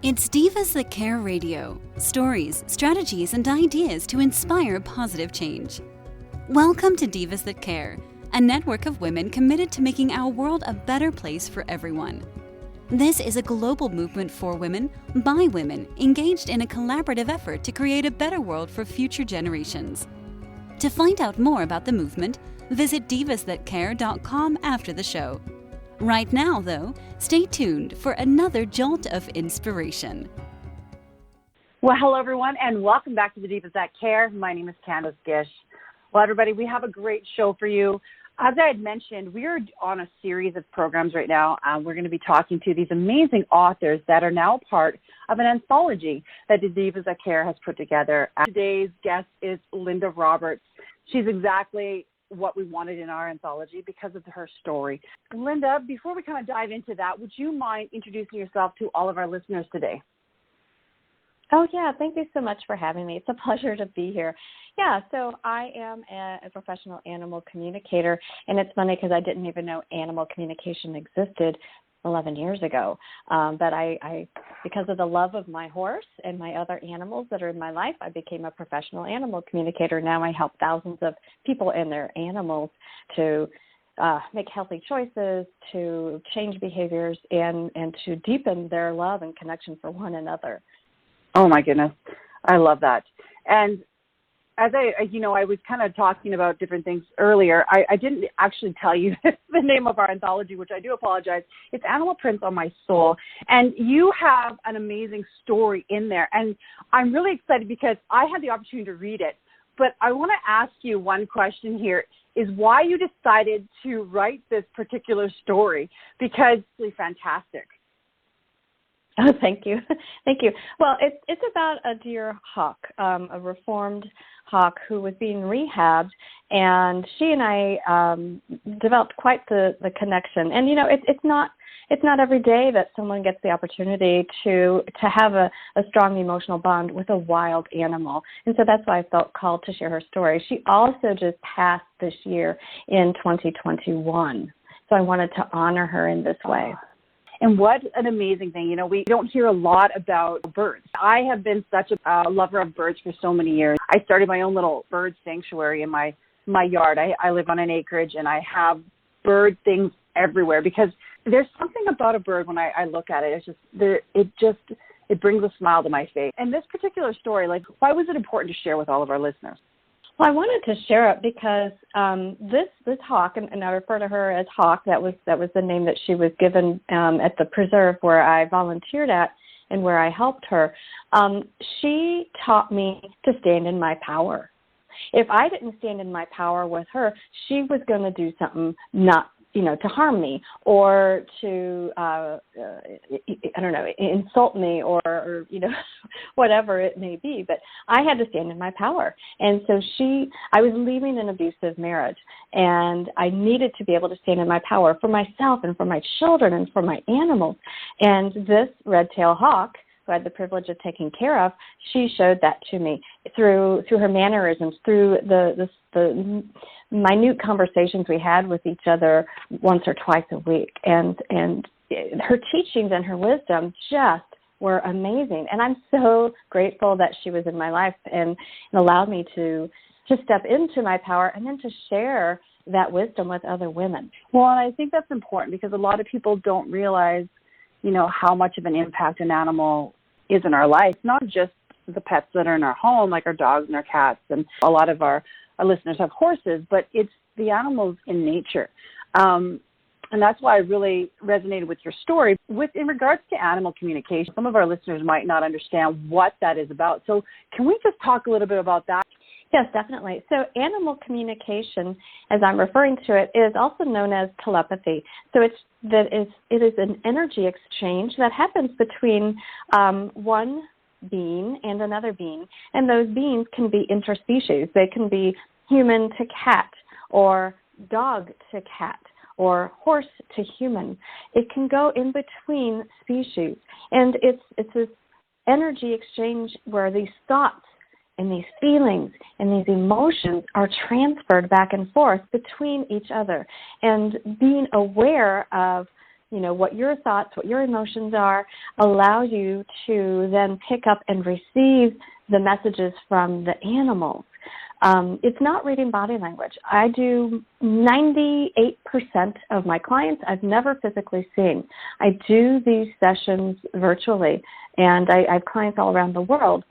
It's Divas That Care Radio. Stories, strategies, and ideas to inspire positive change. Welcome to Divas That Care, a network of women committed to making our world a better place for everyone. This is a global movement for women, by women, engaged in a collaborative effort to create a better world for future generations. To find out more about the movement, visit divasthatcare.com after the show. Right now, though, stay tuned for another jolt of inspiration. Well, hello, everyone, and welcome back to the Divas That Care. My name is Candace Gish. Well, everybody, we have a great show for you. As I had mentioned, we are on a series of programs right now. We're going to be talking to these amazing authors that are now part of an anthology that the Divas That Care has put together. Today's guest is Linda Roberts. She's exactly what we wanted in our anthology because of her story. Linda, before we kind of dive into that, would you mind introducing yourself to all of our listeners today? Oh, yeah. Thank you so much for having me. It's a pleasure to be here. Yeah, so I am a professional animal communicator, and it's funny because I didn't even know animal communication existed 11 years ago. But I, because of the love of my horse and my other animals that are in my life, I became a professional animal communicator. Now I help thousands of people and their animals to make healthy choices, to change behaviors, and to deepen their love and connection for one another. Oh, my goodness. I love that. And as I was kind of talking about different things earlier, I didn't actually tell you the name of our anthology, which I do apologize. It's Animal Prints on My Soul. And you have an amazing story in there. And I'm really excited because I had the opportunity to read it. But I want to ask you one question here, is why you decided to write this particular story, because it's really fantastic. Oh, thank you. Thank you. Well, it's about a deer hawk, a reformed hawk who was being rehabbed, and she and I developed quite the connection. And, it's not every day that someone gets the opportunity to have a strong emotional bond with a wild animal. And so that's why I felt called to share her story. She also just passed this year in 2021. So I wanted to honor her in this way. And what an amazing thing. We don't hear a lot about birds. I have been such a lover of birds for so many years. I started my own little bird sanctuary in my yard. I live on an acreage, and I have bird things everywhere because there's something about a bird when I look at it. It brings a smile to my face. And this particular story, why was it important to share with all of our listeners? Well, I wanted to share it because this hawk, and I refer to her as Hawk. That was the name that she was given at the preserve where I volunteered at and where I helped her. She taught me to stand in my power. If I didn't stand in my power with her, she was going to do something not, to harm me or to, insult me or whatever it may be. But I had to stand in my power. And so I was leaving an abusive marriage, and I needed to be able to stand in my power for myself and for my children and for my animals. And this red-tailed hawk, who I had the privilege of taking care of, she showed that to me through her mannerisms, through the minute conversations we had with each other once or twice a week. And her teachings and her wisdom just were amazing. And I'm so grateful that she was in my life and allowed me to step into my power and then to share that wisdom with other women. Well, and I think that's important because a lot of people don't realize how much of an impact an animal is in our life. It's not just the pets that are in our home, like our dogs and our cats, and a lot of our listeners have horses, but it's the animals in nature. And that's why I really resonated with your story. In regards to animal communication, some of our listeners might not understand what that is about. So can we just talk a little bit about that? Yes, definitely. So animal communication, as I'm referring to it, is also known as telepathy. So it is an energy exchange that happens between one being and another being. And those beings can be interspecies. They can be human to cat or dog to cat or horse to human. It can go in between species. And it's this energy exchange where these thoughts and these feelings and these emotions are transferred back and forth between each other. And being aware of what your thoughts, what your emotions are, allows you to then pick up and receive the messages from the animals. It's not reading body language. I do 98% of my clients I've never physically seen. I do these sessions virtually, and I have clients all around the world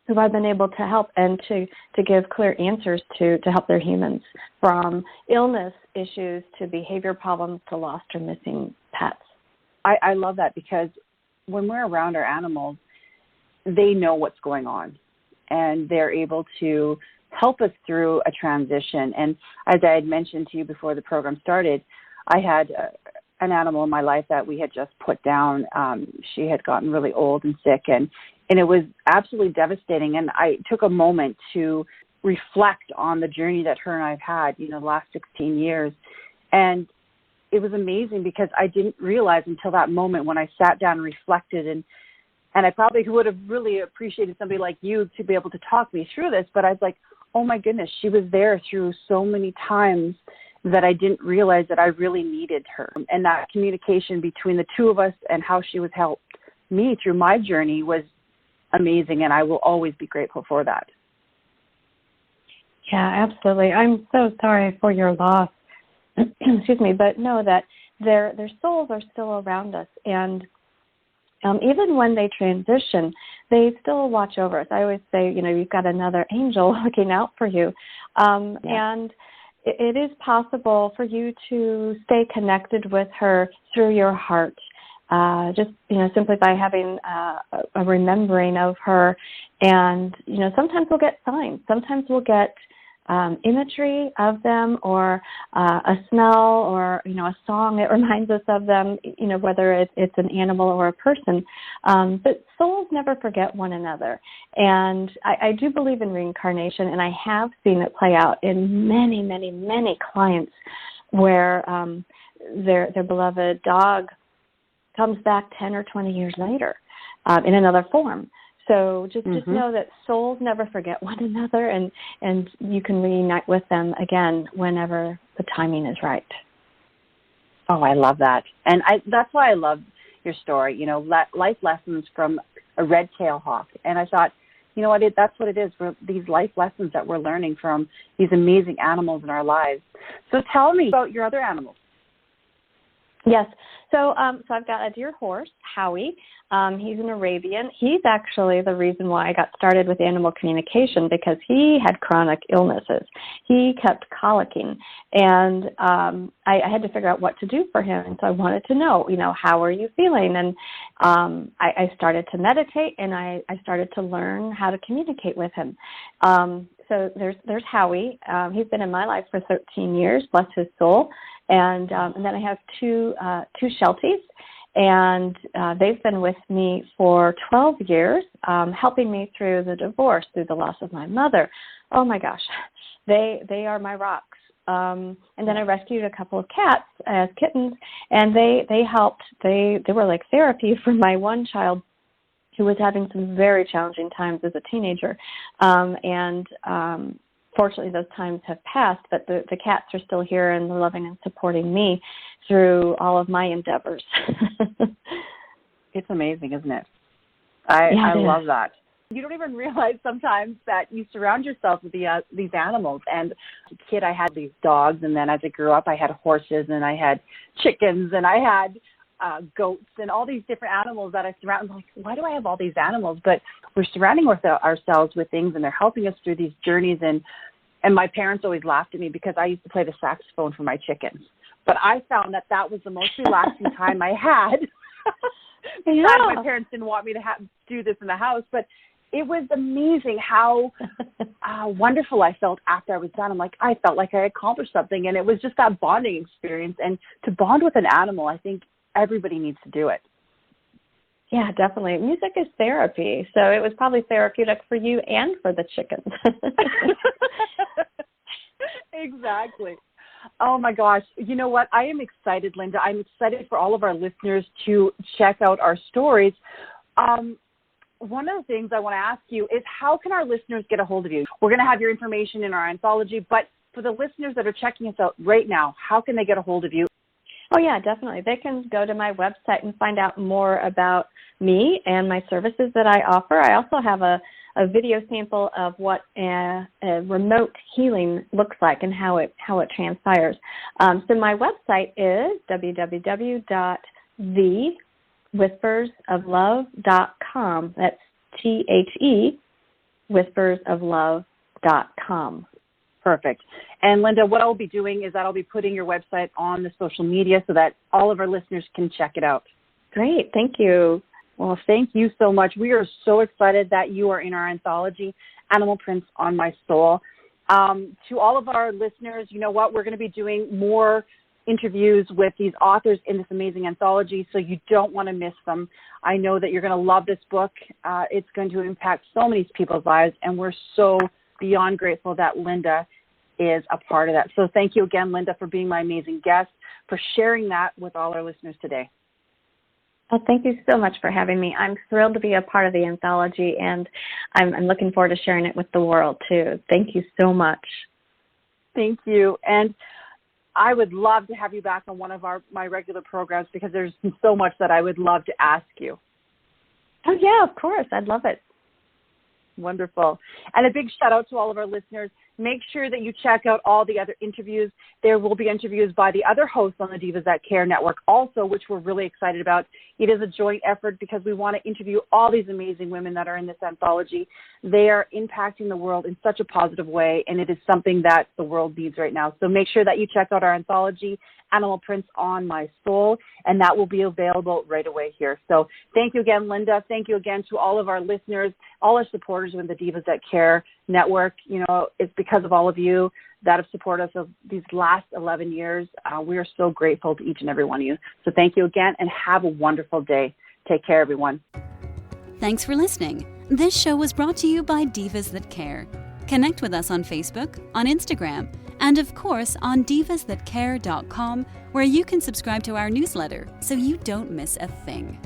who I've been able to help and to give clear answers to help their humans, from illness issues to behavior problems to lost or missing pets. I love that, because when we're around our animals, they know what's going on, and they're able to help us through a transition. And as I had mentioned to you before the program started, I had an animal in my life that we had just put down. She had gotten really old and sick, and it was absolutely devastating. And I took a moment to reflect on the journey that her and I have had, the last 16 years. And it was amazing, because I didn't realize until that moment when I sat down and reflected, and I probably would have really appreciated somebody like you to be able to talk me through this, but I was like, oh my goodness, she was there through so many times that I didn't realize that I really needed her. And that communication between the two of us and how she was helped me through my journey was amazing, and I will always be grateful for that. Yeah, absolutely. I'm so sorry for your loss. Excuse me, but know that their souls are still around us, and even when they transition, they still watch over us. I always say, you've got another angel looking out for you. And it is possible for you to stay connected with her through your heart, just, simply by having a remembering of her. And, sometimes we'll get signs. Sometimes we'll get imagery of them, or a smell, or a song that reminds us of them, whether it's an animal or a person. But souls never forget one another, and I do believe in reincarnation, and I have seen it play out in many, many, many clients where their beloved dog comes back 10 or 20 years later in another form. So just know that souls never forget one another, and you can reunite with them again whenever the timing is right. Oh, I love that. And that's why I love your story, life lessons from a red-tailed hawk. And I thought, that's what it is, these life lessons that we're learning from these amazing animals in our lives. So tell me about your other animals. Yes. So I've got a deer horse, Howie. He's an Arabian. He's actually the reason why I got started with animal communication, because he had chronic illnesses. He kept colicking, and I had to figure out what to do for him. And so I wanted to know, how are you feeling? And I started to meditate, and I started to learn how to communicate with him. So there's Howie. He's been in my life for 13 years, bless his soul. And then I have two Shelties, and they've been with me for 12 years, helping me through the divorce, through the loss of my mother. Oh my gosh, they are my rocks. And then I rescued a couple of cats as kittens, and they helped. They were like therapy for my one child who was having some very challenging times as a teenager. Fortunately, those times have passed, but the cats are still here, and they're loving and supporting me through all of my endeavors. It's amazing, isn't it? I love that. You don't even realize sometimes that you surround yourself with these animals. And as a kid, I had these dogs, and then as I grew up, I had horses, and I had chickens, and I had goats, and all these different animals that I surround. I'm like, why do I have all these animals? But we're surrounding ourselves with things, and they're helping us through these journeys. And my parents always laughed at me because I used to play the saxophone for my chickens. But I found that was the most relaxing time I had. My parents didn't want me to do this in the house, but it was amazing how wonderful I felt after I was done. I'm like, I felt like I accomplished something, and it was just that bonding experience. And to bond with an animal, I think everybody needs to do it. Yeah, definitely. Music is therapy, so it was probably therapeutic for you and for the chickens. Exactly. Oh, my gosh. You know what? I am excited, Linda. I'm excited for all of our listeners to check out our stories. One of the things I want to ask you is, how can our listeners get a hold of you? We're going to have your information in our anthology, but for the listeners that are checking us out right now, how can they get a hold of you? Oh, yeah, definitely. They can go to my website and find out more about me and my services that I offer. I also have a video sample of what a remote healing looks like and how it transpires. So my website is www.thewhispersoflove.com. That's THE, whispersoflove.com. Perfect. And Linda, what I'll be doing is that I'll be putting your website on the social media so that all of our listeners can check it out. Great. Thank you. Well, thank you so much. We are so excited that you are in our anthology, Animal Prints on My Soul. To all of our listeners, you know what? We're going to be doing more interviews with these authors in this amazing anthology, so you don't want to miss them. I know that you're going to love this book. It's going to impact so many people's lives, and we're so beyond grateful that Linda is a part of that. So thank you again, Linda, for being my amazing guest, for sharing that with all our listeners today. Well, thank you so much for having me. I'm thrilled to be a part of the anthology, and I'm looking forward to sharing it with the world, too. Thank you so much. Thank you. And I would love to have you back on one of my regular programs because there's so much that I would love to ask you. Oh, yeah, of course. I'd love it. Wonderful. And a big shout out to all of our listeners. Make sure that you check out all the other interviews. There will be interviews by the other hosts on the Divas That Care Network also, which we're really excited about. It is a joint effort because we want to interview all these amazing women that are in this anthology. They are impacting the world in such a positive way, and it is something that the world needs right now. So make sure that you check out our anthology, Animal Prints on My Soul, and that will be available right away here. So thank you again, Linda. Thank you again to all of our listeners, all our supporters in the Divas That Care Network. You know, it's because of all of you that have supported us these last 11 years. We are so grateful to each and every one of you. So thank you again, and have a wonderful day. Take care, everyone. Thanks for listening. This show was brought to you by Divas That Care. Connect with us on Facebook, on Instagram, and of course on divasthatcare.com, where you can subscribe to our newsletter so you don't miss a thing.